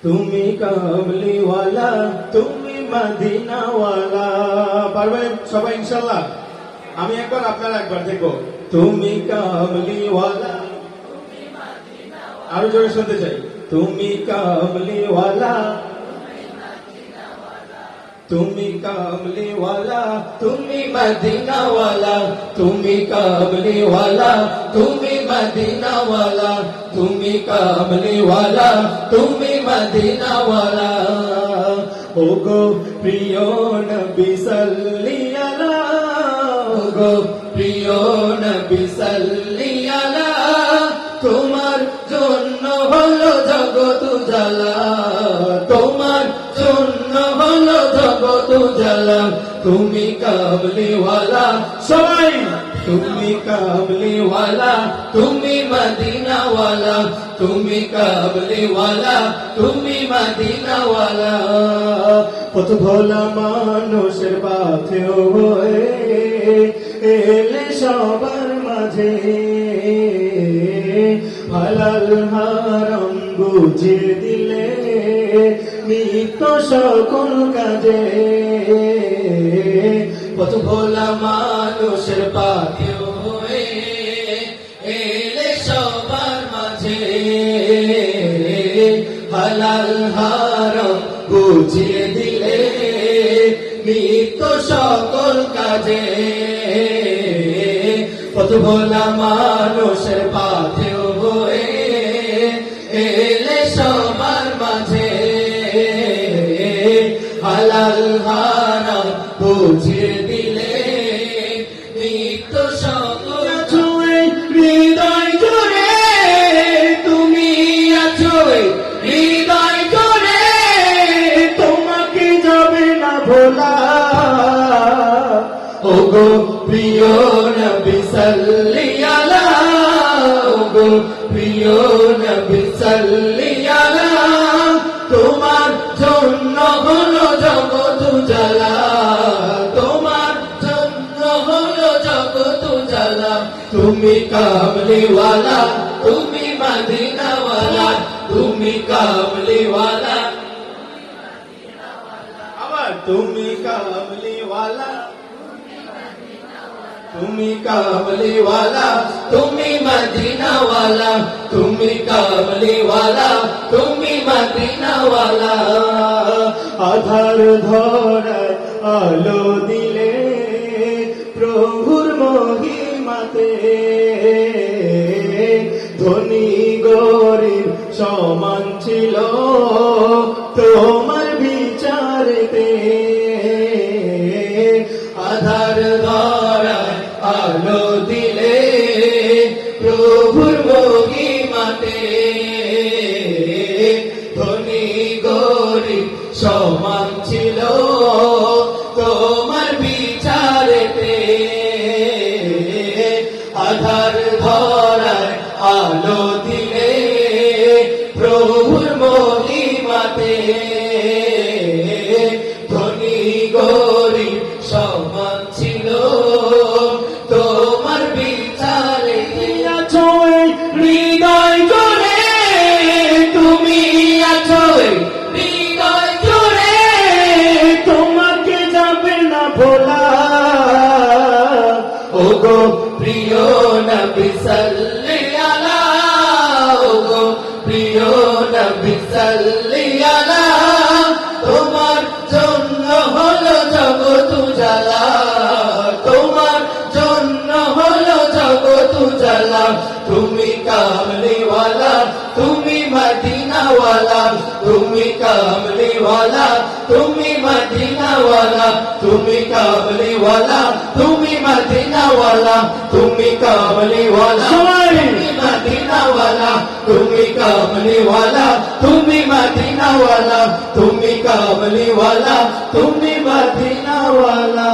তুমি কামলিওয়ালা, তুমি মদিনাওয়ালা। পারবেন সবাই ইনশাআল্লাহ? আমি একবার আপনারা একবার দেখো। তুমি কামলিওয়ালা, আরো জোরে শুনতে চাই। তুমি কামলিওয়ালা, তুমি কামলিওয়ালা, তুমি মদিনাওয়ালা। তুমি কামলিওয়ালা, তুমি মদিনাওয়ালা। তুমি কামলিওয়ালা, তুমি মদিনাওয়ালা। ওগো প্রিয় নবী সাল্লি আলা, ওগো প্রিয় নবী সাল্লি আলা। তোমার জন্য হলো জগৎ উজালা, তোমার জন্য হলো জগৎ উজালা। তুমি কামলিওয়ালা, সবাই তুমি কামলিওয়ালা, তুমি মদিনাওয়ালা। তুমি কামলিওয়ালা, তুমি মদিনাওয়ালা। পথ ভোলা মানুষের পাথেও হয়ে এলে সবার মাঝে, হালাল হারাম বুঝিয়ে দিলে নিত্য সকল কাজে। পথ ভোলা মানুষের পাথেও হয়ে এলে সবার মাঝে, হালাল হারাম বুঝিয়ে দিলে নিত্য সকল কাজে। পথ ভোলা মানুষের পাথেও হয়ে এলে সবার মাঝে, হালাল হারাম বুঝিয়ে দিলে নিত্য সকল। হৃদয় জুড়ে তুমি আছো, হৃদয় জুড়ে তোমাকে যাবে না ভোলা। ওগো প্রিয় নবী সাল্লি আলা, ওগো প্রিয় নবী সাল্লি আলা। তোমার জন্য হলো জগৎ উজালা, তোমার জন্য হলো জগৎ উজালা। তুমি কামলিওয়ালা, তুমি মদিনাওয়ালা। তুমি কামলিওয়ালা, আবার তুমি কামলিওয়ালা, তুমি কামলিওয়ালা, তুমি মদিনাওয়ালা। তুমি কামলিওয়ালা, তুমি মদিনাওয়ালা। আধার ধরায় আলো দিলে প্রভুর মহিমাতে, ধনী গরিব সমান ছিল তোমার বিচারেতে। আধার ধরায় আলো দিলে প্রভুর মহিমাতে, ধনী গরিব সমান ছিল তোমার বিচারেতে। আধার ধরায় আলো দিলে প্রভুর মহিমাতে, ধনী গরিব সমান ছিল তোমার বিচারে। আছো হৃদয় জুড়ে, তুমি আছো হৃদয় জুড়ে তোমাকে যাবে না ভোলা। ওগো প্রিয় নবী সাল্লি আলা, ওগো প্রিয় নবী সাল্লি আলা। তোমার জন্য হলো জগৎ উজালা, তোমার জন্য হলো জগৎ উজালা। তুমি কামলিওয়ালা, তুমি মদিনাওয়ালা। তুমি কামলিওয়ালা, তুমি মদিনাওয়ালা। তুমি কামলিওয়ালা, তুমি মদিনাওয়ালা। তুমি কামলিওয়ালা, তুমি মদিনাওয়ালা। তুমি কামলিওয়ালা, তুমি মদিনাওয়ালা। তুমি কামলিওয়ালা, তুমি মদিনাওয়ালা।